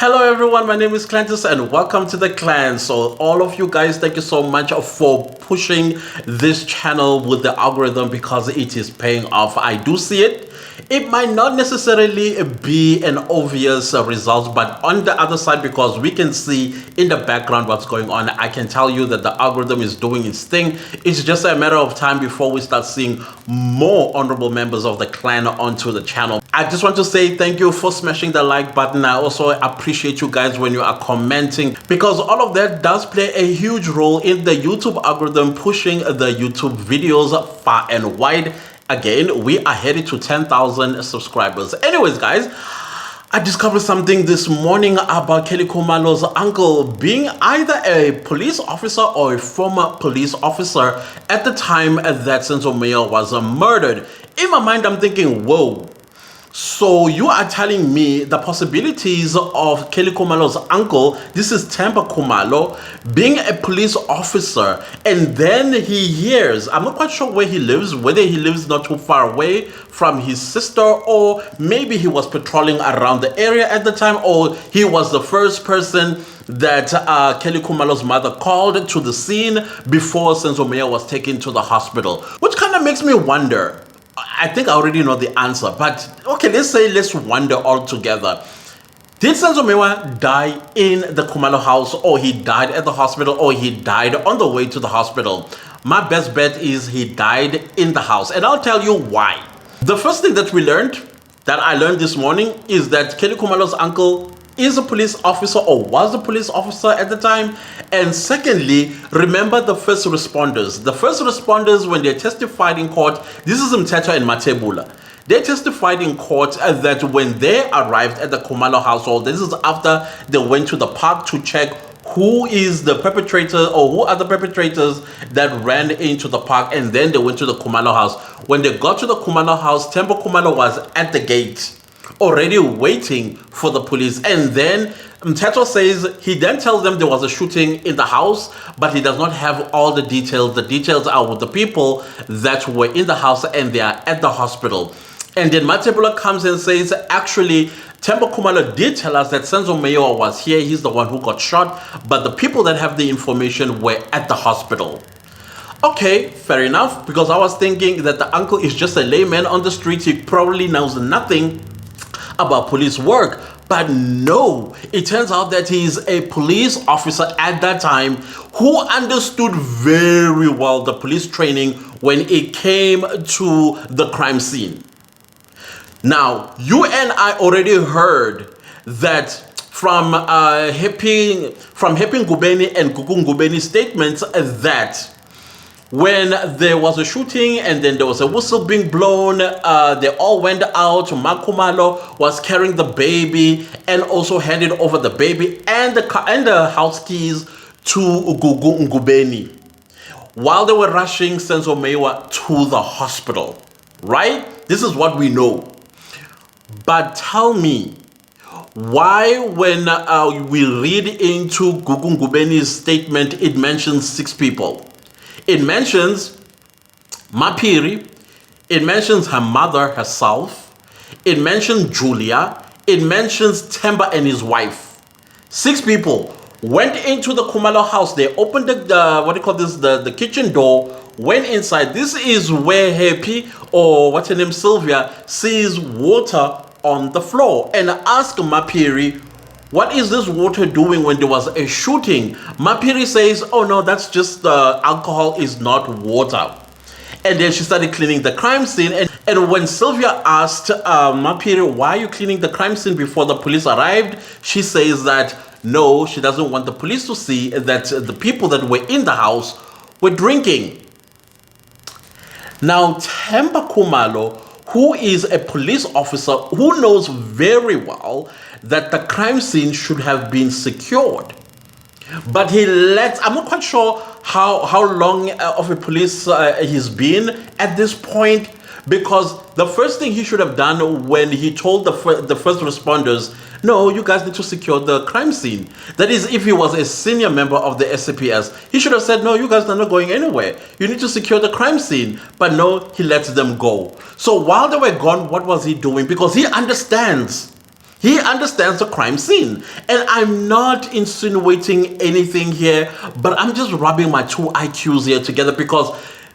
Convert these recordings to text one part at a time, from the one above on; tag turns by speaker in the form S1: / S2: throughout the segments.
S1: Hello everyone, my name is Clantis and welcome to the clan. So all of you guys, thank you so much for pushing this channel with the algorithm because it is paying off. I do see it. It might not necessarily be an obvious result, but on the other side, because we can see in the background what's going on, I can tell you that the algorithm is doing its thing. It's just a matter of time before we start seeing more honorable members of the clan onto the channel. I just want to say thank you for smashing the like button. I also appreciate you guys when you are commenting, because all of that does play a huge role in the YouTube algorithm pushing the YouTube videos far and wide. Again, we are headed to 10,000 subscribers. Anyways, guys, I discovered something this morning about Themba Khumalo's uncle being either a police officer or a former police officer at the time that Senzo Meyiwa was murdered. In my mind, I'm thinking, whoa. So you are telling me the possibilities of Themba Khumalo's uncle, this is Themba Khumalo, being a police officer, and then he hears, I'm not quite sure where he lives, whether he lives not too far away from his sister, or maybe he was patrolling around the area at the time, or he was the first person that Themba Khumalo's mother called to the scene before Senzo Meyiwa was taken to the hospital, which kind of makes me wonder. I think I already know the answer, but okay, let's wonder all together. Did Senzo Meyiwa die in the Khumalo house, or he died at the hospital, or he died on the way to the hospital? My best bet is he died in the house, and I'll tell you why. The first thing that I learned this morning is that Themba Khumalo's uncle is a police officer, or was a police officer at the time. And secondly, remember the first responders. The first responders, when they testified in court, this is Mthetho and Matebula. They testified in court that when they arrived at the Khumalo household, this is after they went to the park to check who is the perpetrator, or who are the perpetrators that ran into the park, and then they went to the Khumalo house. When they got to the Khumalo house, Themba Khumalo was at the gate already waiting for the police. And then Mthetho says he then tells them there was a shooting in the house, but he does not have all the details. The details are with the people that were in the house and they are at the hospital. And then Matebula comes and says, actually, Themba Khumalo did tell us that Senzo Meyiwa was here. He's the one who got shot, but the people that have the information were at the hospital. Okay, fair enough, because I was thinking that the uncle is just a layman on the street. He probably knows nothing about police work. But no, it turns out that he is a police officer at that time who understood very well the police training when it came to the crime scene. Now, you and I already heard that from Happy Ngubeni and Gugu Ngubeni's statements that when there was a shooting and then there was a whistle being blown, they all went out. Themba Khumalo was carrying the baby and also handed over the baby and the house keys to Gugu Ngubeni while they were rushing Senzo Meyiwa to the hospital, right? This is what we know. But tell me, why when we read into Gugu Ngubeni's statement, it mentions 6 people? It mentions Mapiri, it mentions her mother herself, it mentions Julia, it mentions Themba and his wife. 6 people went into the Khumalo house. They opened the kitchen door, went inside. This is where Happy, or what's her name, Sylvia, sees water on the floor and asks Mapiri, what is this water doing when there was a shooting? Mapiri says, oh no, that's just alcohol, is not water. And then she started cleaning the crime scene. And when Sylvia asked Mapiri, why are you cleaning the crime scene before the police arrived? She says that no, she doesn't want the police to see that the people that were in the house were drinking. Now, Themba Khumalo, who is a police officer who knows very well that the crime scene should have been secured, but I'm not quite sure how long of a police he's been at this point, because the first thing he should have done when he told the first responders, no, you guys need to secure the crime scene. That is, if he was a senior member of the SCPS, he should have said, no, you guys are not going anywhere. You need to secure the crime scene. But no, he lets them go. So while they were gone, what was he doing? Because he understands He understands the crime scene. And I'm not insinuating anything here, but I'm just rubbing my two IQs here together because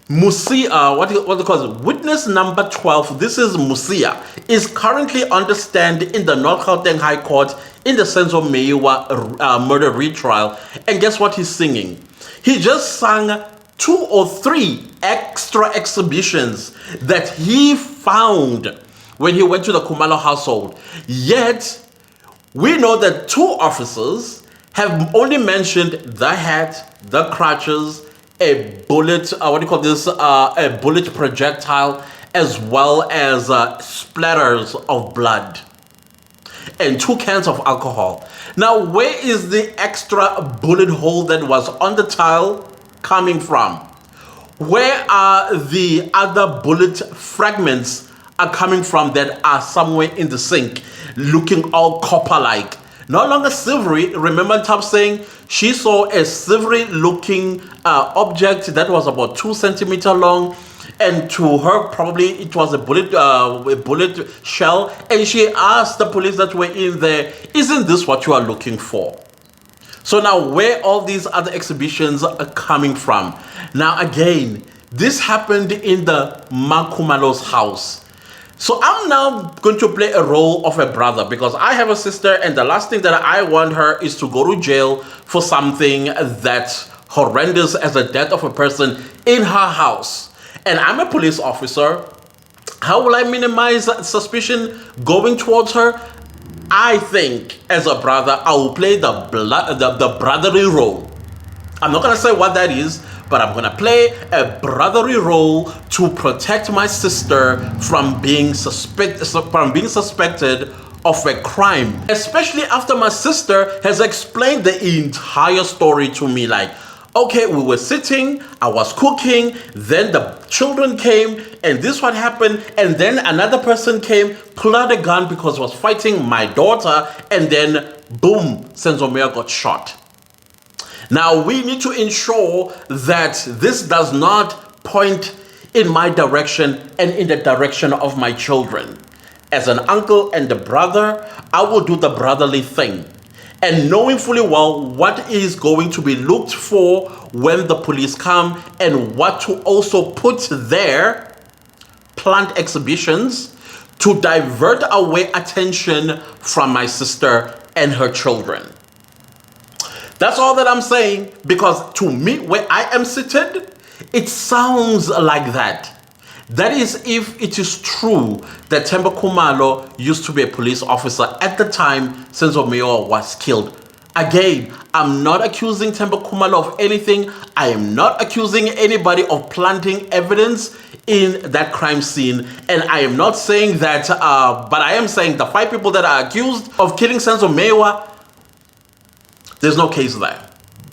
S1: what they call it, witness number 12, this is Musia, is currently on the stand in the North Gauteng High Court in the Senzo Meyiwa murder retrial. And guess what he's singing? He just sang 2 or 3 extra exhibitions that he found when he went to the Khumalo household. Yet, we know that 2 officers have only mentioned the hat, the crutches, a bullet, a bullet projectile, as well as splatters of blood and 2 cans of alcohol. Now, where is the extra bullet hole that was on the tile coming from? Where are the other bullet fragments are coming from that are somewhere in the sink, looking all copper-like? No longer silvery. Remember Tab saying she saw a silvery looking object that was about 2 centimeters long, and to her probably it was a bullet shell, and she asked the police that were in there, isn't this what you are looking for? So now where all these other exhibitions are coming from? Now again, this happened in the Themba Khumalo's house. So I'm now going to play a role of a brother because I have a sister, and the last thing that I want her is to go to jail for something that's horrendous as the death of a person in her house. And I'm a police officer. How will I minimize suspicion going towards her? I think as a brother, I will play the brotherly role. I'm not going to say what that is, but I'm going to play a brotherly role to protect my sister from being suspected of a crime. Especially after my sister has explained the entire story to me. Like, okay, we were sitting, I was cooking, then the children came, and this what happened, and then another person came, pulled out a gun because he was fighting my daughter, and then boom, Senzo Meyiwa got shot. Now, we need to ensure that this does not point in my direction and in the direction of my children. As an uncle and a brother, I will do the brotherly thing. And knowing fully well what is going to be looked for when the police come and what to also put there, plant exhibitions, to divert away attention from my sister and her children. That's all that I'm saying, because to me, where I am seated, it sounds like that. That is if it is true that Themba Khumalo used to be a police officer at the time Senzo Meyiwa was killed. Again, I'm not accusing Themba Khumalo of anything. I am not accusing anybody of planting evidence in that crime scene. And I am not saying that, but I am saying the 5 people that are accused of killing Senzo Meyiwa, there's no case there.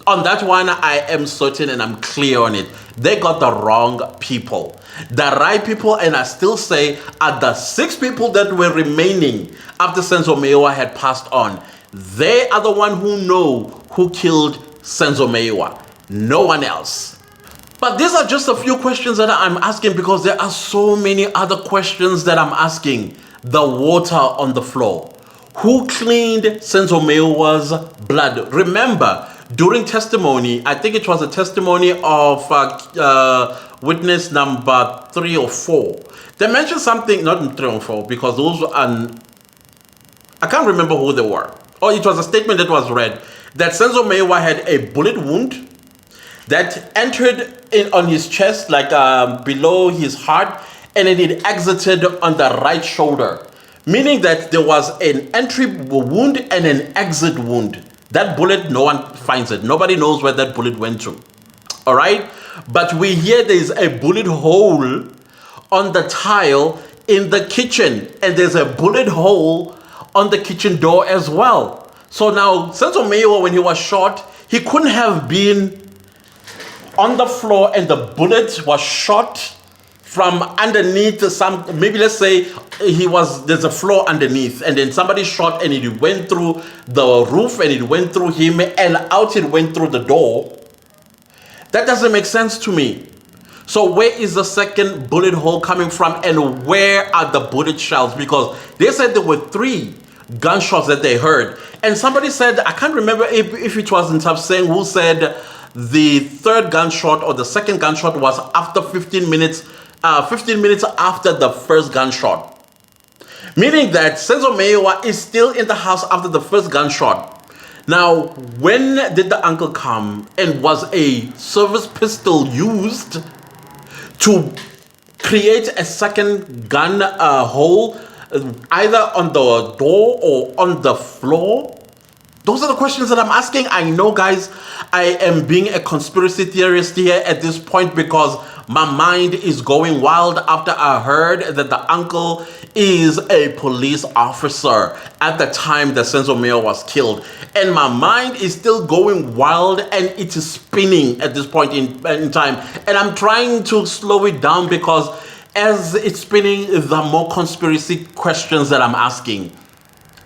S1: On that one, I am certain and I'm clear on it. They got the wrong people. The right people, and I still say, are the 6 people that were remaining after Senzo Meyiwa had passed on. They are the one who know who killed Senzo Meyiwa. No one else. But these are just a few questions that I'm asking because there are so many other questions that I'm asking. The water on the floor. Who cleaned Senzo Meyiwa's blood? Remember, during testimony, I think it was a testimony of witness number 3 or 4. They mentioned something, not 3 or 4, because those were, I can't remember who they were. Or it was a statement that was read that Senzo Meyiwa had a bullet wound that entered on his chest, like below his heart, and then it exited on the right shoulder. Meaning that there was an entry wound and an exit wound. That bullet, no one finds it. Nobody knows where that bullet went to. All right? But we hear there's a bullet hole on the tile in the kitchen. And there's a bullet hole on the kitchen door as well. So now, Senzo Meyiwa, when he was shot, he couldn't have been on the floor and the bullet was shot from underneath some, maybe let's say there's a floor underneath, and then somebody shot and it went through the roof and it went through him and out it went through the door. That doesn't make sense to me. So where is the second bullet hole coming from, and where are the bullet shells? Because they said there were 3. gunshots that they heard. And somebody said, I can't remember if it was in saying who said the third gunshot or the second gunshot was after 15 minutes after the first gunshot. Meaning that Senzo Meyiwa is still in the house after the first gunshot. Now, when did the uncle come, and was a service pistol used to create a second gun hole either on the door or on the floor? Those are the questions that I'm asking. I know, guys, I am being a conspiracy theorist here at this point because my mind is going wild after I heard that the uncle is a police officer at the time that Senzo Meyiwa was killed. And my mind is still going wild and it is spinning at this point in time. And I'm trying to slow it down because as it's spinning, the more conspiracy questions that I'm asking.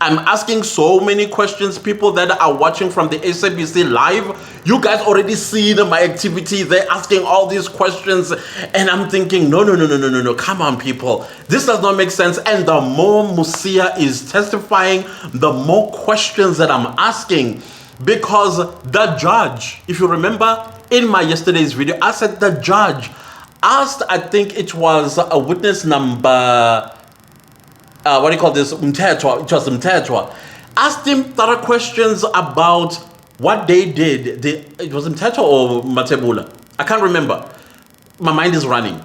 S1: I'm asking so many questions. People that are watching from the SABC live, you guys already see my activity. They're asking all these questions and I'm thinking, no, come on, people. This does not make sense. And the more Musia is testifying, the more questions that I'm asking, because the judge, if you remember in my yesterday's video, I said the judge asked, I think it was a witness number, what do you call this? Mtetwa. It was Mtetwa. Asked him thorough questions about what they did. It was Mtetwa or Matebula. I can't remember. My mind is running.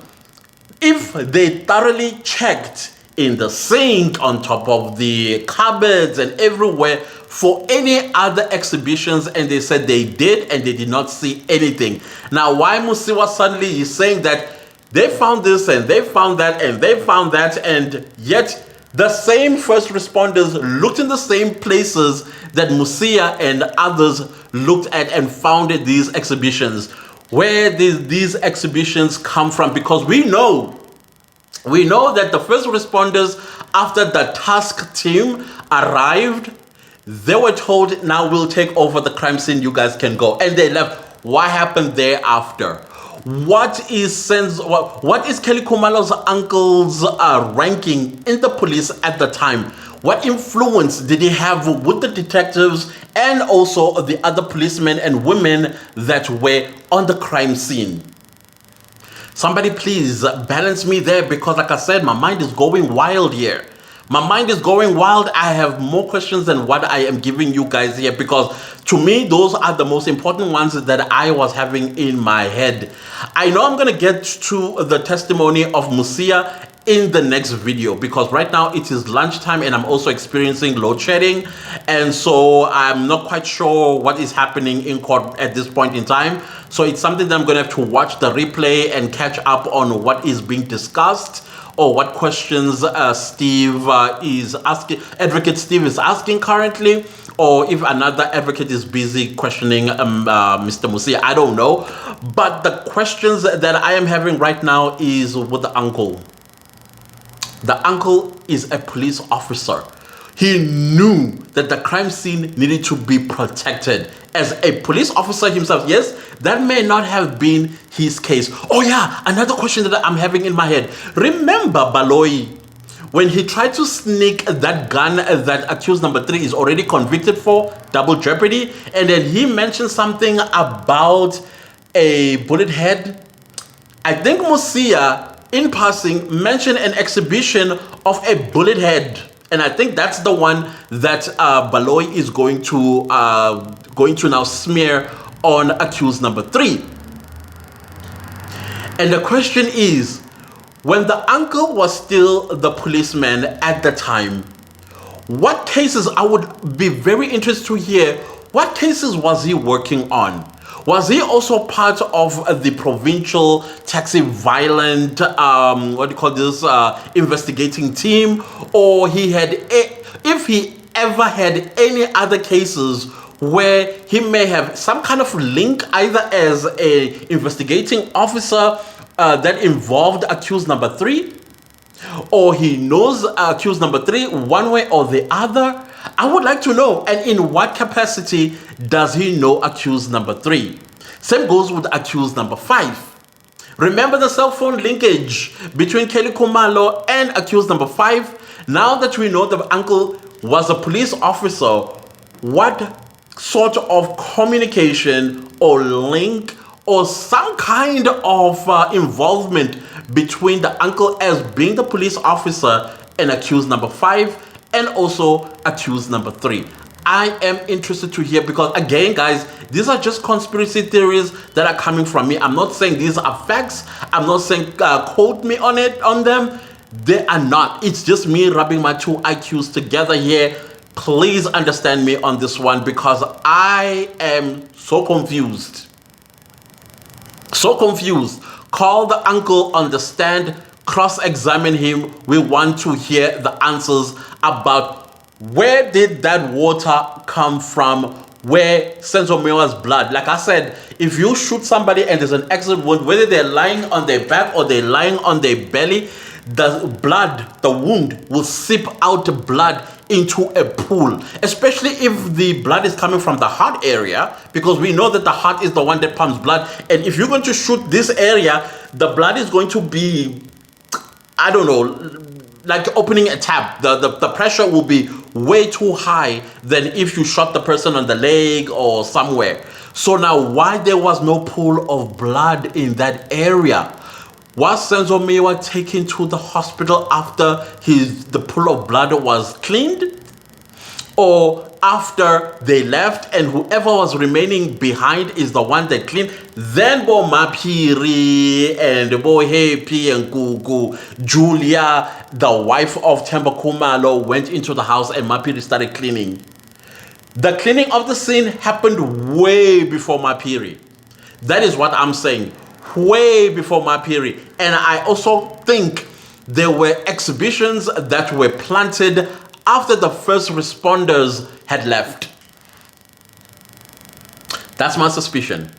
S1: If they thoroughly checked in the sink, on top of the cupboards and everywhere for any other exhibitions, and they said they did and they did not see anything. Now, why Musiwa suddenly is saying that they found this and they found that and they found that, and yet the same first responders looked in the same places that Musia and others looked at and found these exhibitions. Where did these exhibitions come from? Because we know that the first responders, after the task team arrived, they were told, now we'll take over the crime scene, you guys can go. And they left. What happened thereafter? What is Kelly Khumalo's uncle's ranking in the police at the time? What influence did he have with the detectives and also the other policemen and women that were on the crime scene? Somebody please balance me there, because like I said, my mind is going wild here. My mind is going wild. I have more questions than what I am giving you guys here, because to me, those are the most important ones that I was having in my head. I know I'm going to get to the testimony of Musia in the next video, because right now it is lunchtime and I'm also experiencing load shedding, and so I'm not quite sure what is happening in court at this point in time. So it's something that I'm going to have to watch the replay and catch up on what is being discussed, or what questions Steve is asking, Advocate Steve is asking currently, or if another advocate is busy questioning Mr. Musia. I don't know. But the questions that I am having right now is with the uncle. The uncle is a police officer. He knew that the crime scene needed to be protected. As a police officer himself, yes, that may not have been his case. Oh yeah, another question that I'm having in my head. Remember Baloyi, when he tried to sneak that gun that accused number 3 is already convicted for, double jeopardy, and then he mentioned something about a bullet head. I think Musia, in passing, mentioned an exhibition of a bullet head. And I think that's the one that Baloyi is going to now smear on accused number 3. And the question is, when the uncle was still the policeman at the time, what cases, I would be very interested to hear, what cases was he working on? Was he also part of the provincial taxi violent, investigating team? Or he had, if he ever had any other cases where he may have some kind of link, either as a investigating officer that involved accused number 3, or he knows accused number 3 one way or the other. I would like to know, and in what capacity does he know accused number 3? Same goes with accused number 5. Remember the cell phone linkage between Kelly Khumalo and accused number 5? Now that we know the uncle was a police officer, what sort of communication or link or some kind of involvement between the uncle as being the police officer and accused number 5 and also accused number 3? I am interested to hear, because again guys, these are just conspiracy theories that are coming from me. I'm not saying these are facts. I'm not saying quote me on them. They are not. It's just me rubbing my 2 IQs together here. Please understand me on this one, because I am so confused. So confused. Call the uncle on the stand, cross-examine him. We want to hear the answers about where did that water come from, where Senzo Meyiwa's blood. Like I said, if you shoot somebody and there's an exit wound, whether they're lying on their back or they're lying on their belly, the blood, the wound will seep out the blood into a pool, especially if the blood is coming from the heart area, because we know that the heart is the one that pumps blood. And if you're going to shoot this area, the blood is going to be, I don't know, like opening a tap. The pressure will be way too high than if you shot the person on the leg or somewhere. So now, why there was no pool of blood in that area? Was Senzo Meyiwa taken to the hospital after the pool of blood was cleaned? Or after they left and whoever was remaining behind is the one that cleaned? Then Bo Mapiri and Bo Happy and Gugu, Julia, the wife of Themba Khumalo, went into the house and Mapiri started cleaning. The cleaning of the scene happened way before Mapiri. That is what I'm saying. Way before Mapiri. And I also think there were exhibitions that were planted after the first responders had left. That's my suspicion.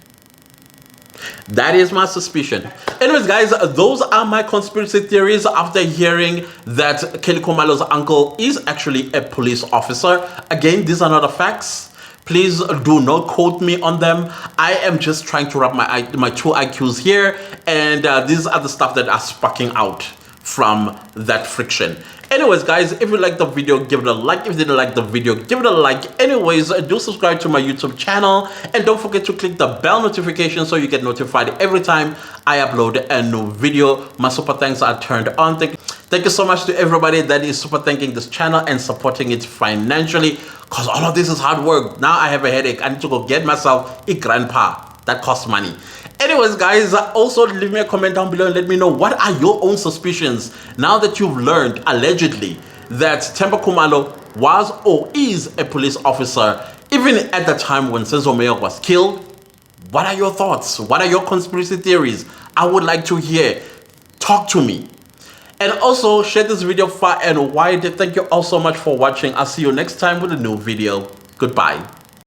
S1: That is my suspicion. Anyways, guys, those are my conspiracy theories after hearing that Kelly Khumalo's uncle is actually a police officer. Again, these are not the facts. Please do not quote me on them. I am just trying to wrap my 2 IQs here, and these are the stuff that are sparking out from that friction. Anyways, guys, if you like the video, give it a like. If you didn't like the video, give it a like. Anyways, do subscribe to my YouTube channel, and don't forget to click the bell notification so you get notified every time I upload a new video. My super thanks are turned on. Thank you so much to everybody that is super thanking this channel and supporting it financially, because all of this is hard work. Now I have a headache. I need to go get myself a grandpa. That costs money. Anyways, guys, also leave me a comment down below and let me know what are your own suspicions now that you've learned, allegedly, that Themba Khumalo was or is a police officer, even at the time when Senzo Meyiwa was killed. What are your thoughts? What are your conspiracy theories? I would like to hear. Talk to me. And also share this video far and wide. Thank you all so much for watching. I'll see you next time with a new video. Goodbye.